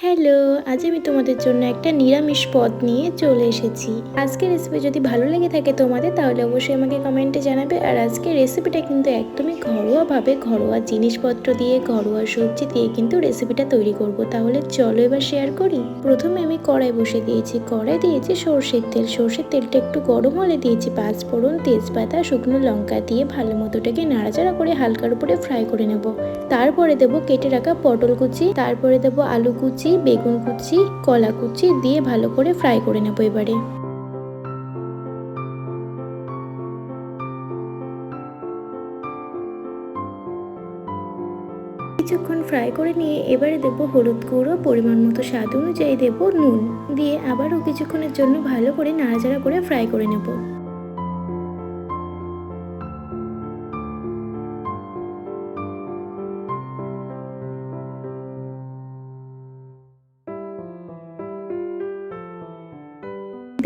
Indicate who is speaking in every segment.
Speaker 1: Hello, আজ আমি তোমাদের জন্য একটা নিরামিষ পদ নিয়ে চলে এসেছি। আজকের রেসিপি যদি ভালো লেগে থাকে তোমাদের, তাহলে অবশ্যই আমাকে কমেন্টে জানাবে। আর আজকের রেসিপিটা কিন্তু একদমই ঘরোয়াভাবে, ঘরোয়া জিনিসপত্র দিয়ে, ঘরোয়া সবজি দিয়ে কিন্তু রেসিপিটা তৈরি করব। তাহলে চলো এবার শেয়ার করি। প্রথমে আমি কড়াই বসে দিয়েছি, কড়াই দিয়েছি সর্ষের তেল। সর্ষের তেলটা একটু গরম হলে দিয়েছি পাঁচফোড়ন, তেজপাতা, শুকনো লঙ্কা দিয়ে ভালো মতোটাকে নাড়াচাড়া করে হালকার উপরে ফ্রাই করে নেব। তারপরে দেবো কেটে রাখা পটল কুচি, তারপরে দেবো আলু কুচি, বেগুন কুচি, কলা কুচি দিয়ে ভালো করে ফ্রাই করে নেবো। এবারে কিছুক্ষণ ফ্রাই করে নিয়ে এবারে দেবো হলুদ গুঁড়ো, পরিমাণ মতো স্বাদ অনুযায়ী দেবো নুন, দিয়ে আবারও কিছুক্ষণের জন্য ভালো করে নাড়াচাড়া করে ফ্রাই করে নেব।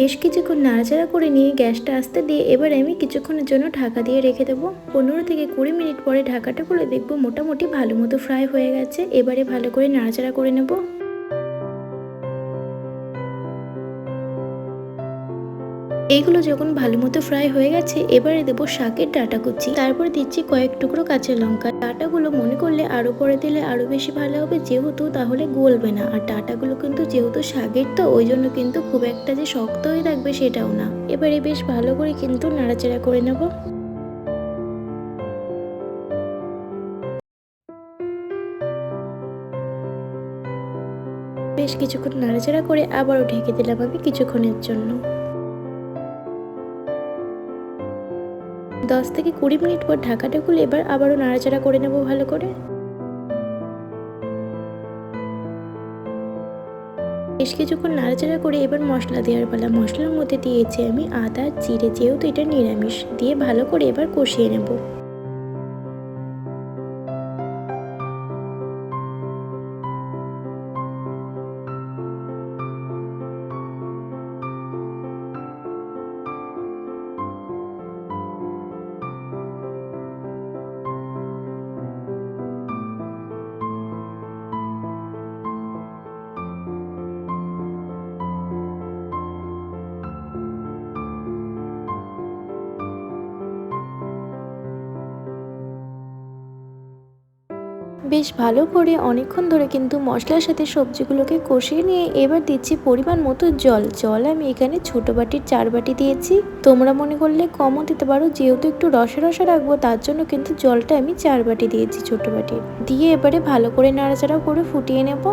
Speaker 1: বেশ কিছুক্ষণ নাড়াচাড়া করে নিয়ে গ্যাসটা আস্তে দিয়ে এবার আমি কিছুক্ষণের জন্য ঢাকা দিয়ে রেখে দেবো। 15 থেকে 20 মিনিট পরে ঢাকাটা খুলে দেখবো মোটামুটি ভালো মতো ফ্রাই হয়ে গেছে। এবারে ভালো করে নাড়াচাড়া করে নেব। এইগুলো যখন ভালো মতো ফ্রাই হয়ে গেছে, এবারে দেবো শাকের ডাঁটা কুচি, তারপরে দিচ্ছি কয়েক টুকরো কাঁচা লঙ্কা। ডাঁটাগুলো মনে করলে আরো পরে দিলে আরো বেশি ভালো হবে, যেহেতু তাহলে গলবে না। আর ডাঁটাগুলো কিন্তু যেহেতু শাকের, তো ওই জন্য কিন্তু খুব একটা যে শক্ত হয়ে থাকবে সেটাও না। এবারে বেশ ভালো করে কিন্তু নাড়াচাড়া করে নেব। বেশ কিছুক্ষণ নাড়াচাড়া করে আবারও ঢেকে দিলাম আমি কিছুক্ষণের জন্য। 10 থেকে 20 মিনিট পর ঢাকাটা খুলে এবার আবারও নাড়াচাড়া করে নেব ভালো করে। বেশ কিছুক্ষণ নাড়াচাড়া করে এবার মশলা দেওয়ার পালা। মশলার মধ্যে দিয়েছি আমি আদা, জিরে, যেহেতু এটা নিরামিষ, দিয়ে ভালো করে এবার কষিয়ে নেব। বেশ ভালো করে অনেকক্ষণ ধরে কিন্তু মশলার সাথে সবজিগুলোকে কষিয়ে নিয়ে এবার দিচ্ছি পরিমাণ মতো জল। জল আমি এখানে ছোট বাটির 4 বাটি দিয়েছি। তোমরা মনে করলে কমও দিতে পারো, যেহেতু একটু রসা রসা রাখবো তার জন্য কিন্তু জলটা আমি 4 বাটি দিয়েছি ছোট বাটির। দিয়ে এবারে ভালো করে নাড়াচাড়া করে ফুটিয়ে নেব।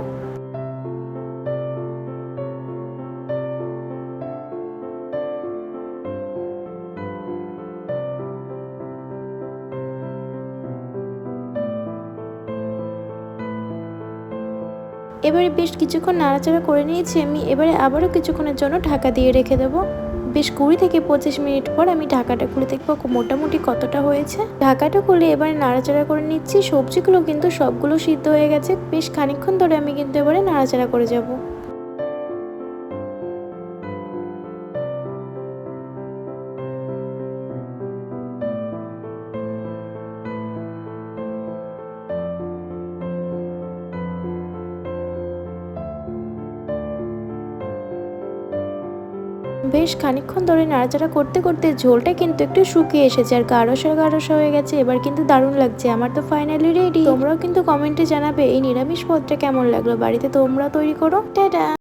Speaker 1: এবারে বেশ কিছুক্ষণ নাড়াচাড়া করে নিয়েছি আমি। এবারে আবারও কিছুক্ষণের জন্য ঢাকা দিয়ে রেখে দেবো। বেশ 20 থেকে 25 মিনিট পর আমি ঢাকাটা খুলে দেখবো মোটামুটি কতটা হয়েছে। ঢাকাটা খুলে এবারে নাড়াচাড়া করে নিচ্ছি। সবজিগুলো কিন্তু সবগুলো সিদ্ধ হয়ে গেছে। বেশ খানিকক্ষণ ধরে আমি কিন্তু এবারে নাড়াচাড়া করে যাব। বেশ খানিকক্ষণ ধরে নাড়াচাড়া করতে করতে ঝোলটা কিন্তু একটু শুকিয়ে এসেছে আর গাঢ়সা গাঢ়সা হয়ে গেছে। এবার কিন্তু দারুণ লাগছে। আমার তো ফাইনালি রেডি। তোমরাও কিন্তু কমেন্টে জানাবে এই নিরামিষ পদটা কেমন লাগলো। বাড়িতে তোমরা তৈরি করো। টাটা।